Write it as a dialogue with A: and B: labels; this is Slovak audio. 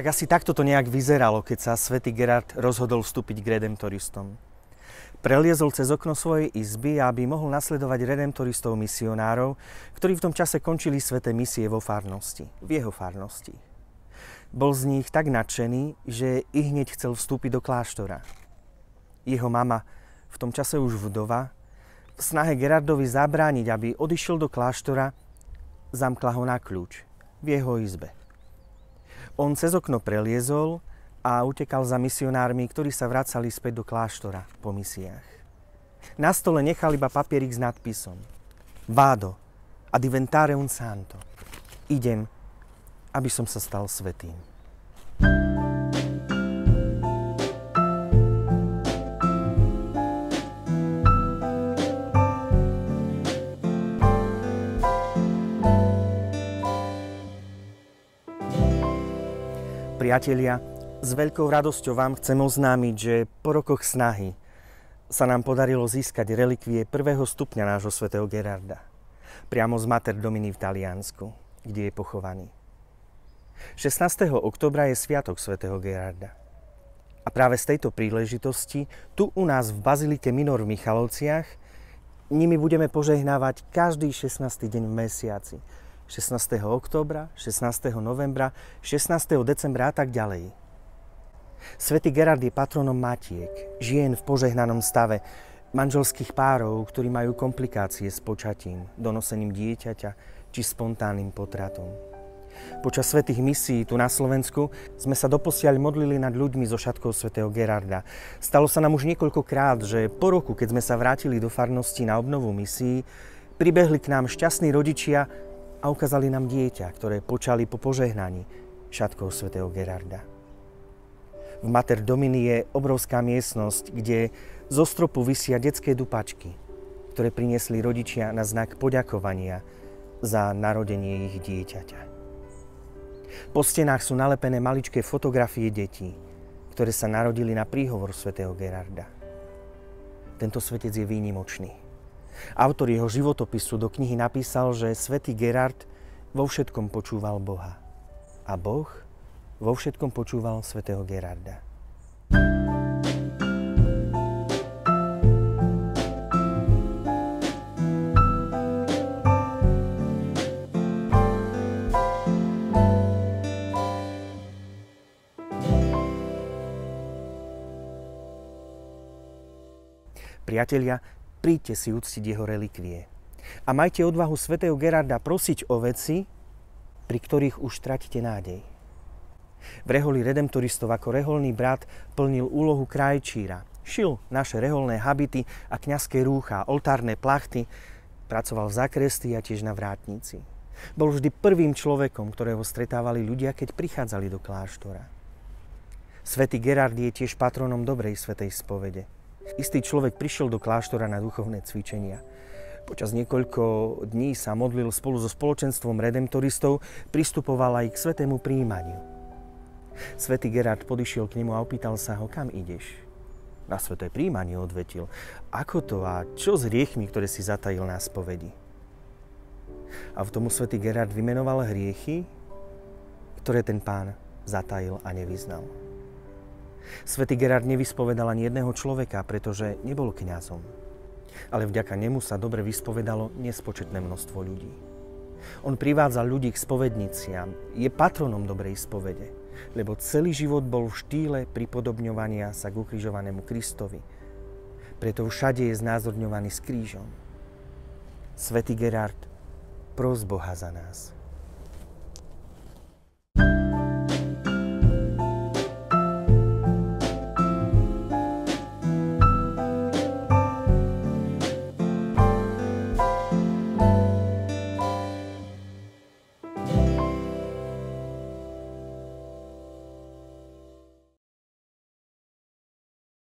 A: Tak asi takto to nejak vyzeralo, keď sa svätý Gerard rozhodol vstúpiť k redemptoristom. Preliezol cez okno svojej izby, aby mohol nasledovať redemptoristov misionárov, ktorí v tom čase končili sväté misie v jeho farnosti. Bol z nich tak nadšený, že i hneď chcel vstúpiť do kláštora. Jeho mama, v tom čase už vdova, v snahe Gerardovi zabrániť, aby odišiel do kláštora, zamkla ho na kľúč v jeho izbe. On cez okno preliezol a utekal za misionármi, ktorí sa vracali späť do kláštora po misiách. Na stole nechal iba papierik s nadpisom Vado a diventare un santo. Idem, aby som sa stal svätým. Priatelia, s veľkou radosťou vám chcem oznámiť, že po rokoch snahy sa nám podarilo získať relikvie prvého stupňa nášho svätého Gerarda. Priamo z Mater Domini v Taliansku, kde je pochovaný. 16. októbra je sviatok svätého Gerarda. A práve z tejto príležitosti, tu u nás v Bazilike Minor v Michalovciach, nimi budeme požehnávať každý 16. deň v mesiaci. 16. októbra, 16. novembra, 16. decembra a tak ďalej. Svätý Gerard je patronom matiek, žien v požehnanom stave, manželských párov, ktorí majú komplikácie s počatím, donosením dieťaťa či spontánnym potratom. Počas svätých misií tu na Slovensku sme sa doposiaľ modlili nad ľuďmi zo šatkov svätého Gerarda. Stalo sa nám už niekoľkokrát, že po roku, keď sme sa vrátili do farnosti na obnovu misií, pribehli k nám šťastní rodičia a ukázali nám dieťa, ktoré počali po požehnaní šatkov svätého Gerarda. V Mater Domini je obrovská miestnosť, kde zo stropu visia detské dupačky, ktoré priniesli rodičia na znak poďakovania za narodenie ich dieťaťa. Po stenách sú nalepené maličké fotografie detí, ktoré sa narodili na príhovor svätého Gerarda. Tento svätec je výnimočný. Autor jeho životopisu do knihy napísal, že svätý Gerard vo všetkom počúval Boha a Boh vo všetkom počúval svätého Gerarda. Priatelia, príďte si uctiť jeho relikvie. A majte odvahu svätého Gerarda prosiť o veci, pri ktorých už stratíte nádej. V reholi redemptoristov ako reholný brat plnil úlohu krajčíra. Šil naše reholné habity a kňazské rúcha, oltárne plachty, pracoval v zakrestii a tiež na vrátnici. Bol vždy prvým človekom, ktorého stretávali ľudia, keď prichádzali do kláštora. Svätý Gerard je tiež patronom dobrej svätej spovede. Istý človek prišiel do kláštora na duchovné cvičenia. Počas niekoľko dní sa modlil spolu so spoločenstvom redemptoristov, pristupoval aj k svätému prijímaniu. Svätý Gerard podišiel k nemu a opýtal sa ho, kam ideš. Na sväté prijímanie odvetil. Ako to a čo s hriechmi, ktoré si zatajil na spovedi? A v tomu svätý Gerard vymenoval hriechy, ktoré ten pán zatajil a nevyznal. Svätý Gerard nevyspovedal ani jedného človeka, pretože nebol kňazom. Ale vďaka nemu sa dobre vyspovedalo nespočetné množstvo ľudí. On privádzal ľudí k spovedniciam, je patronom dobrej spovede, lebo celý život bol v štýle pripodobňovania sa k ukrižovanému Kristovi. Preto všade je znázorňovaný s krížom. Svätý Gerard, pros Boha za nás.